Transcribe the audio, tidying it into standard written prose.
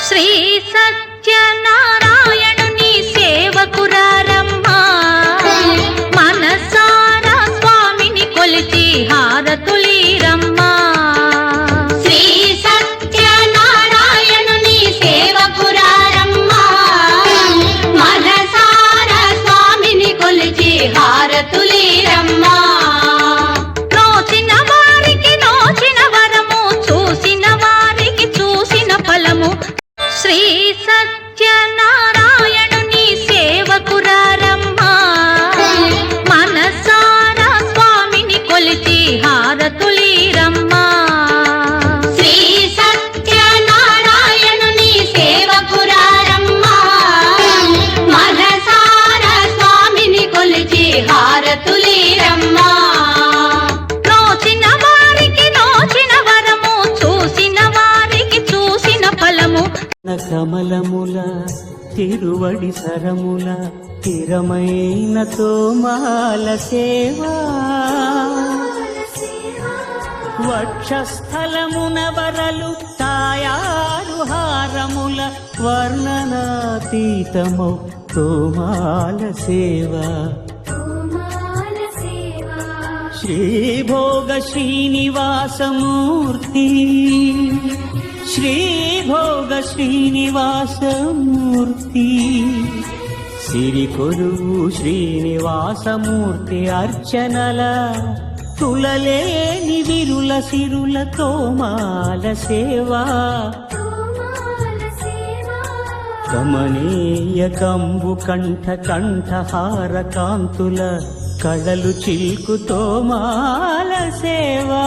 శ్రీ సత్యనారాయణుని సేవకురారమ్మా, మనసారా స్వామిని కొలిచి హారతులీరమ్మా. శ్రీ సత్యనారాయణుని సేవకురారమ్మా, మనసారా స్వామిని కొలిచి హారతులీరమ్మా. నోచిన వారికి నోచిన వరము, చూసిన వారికి చూసిన ఫలము. శ్రీ సత్యనారాయణుని సేవకురారమ్మా, మనసారా స్వామిని కొలిచి హారతులీరమ్మా. శ్రీ సత్యనారాయణుని సేవకురారమ్మా, మనసారా స్వామిని కొలిచి హారతులీరమ్మా. నోచిన వారికి నోచిన వరము, చూసిన వారికి చూసిన ఫలము. కమలముల తిరువడి సరముల స్థిరమైన తోమాల సేవా, వక్షస్థలమున వరలు తాయారు హారముల వర్ణనాతీతమౌ తోమాల సేవా. శ్రీభోగ శ్రీనివాసమూర్తి, శ్రీభోగ శ్రీనివాసమూర్తి, సిరికొలువు శ్రీనివాసమూర్తి అర్చనల తులలేని విరుల సిరుల తోమాల సేవా. కమనీయ కంబు కంఠ కంఠహార కాంతుల కళలు చిల్కు తోమాల సేవా.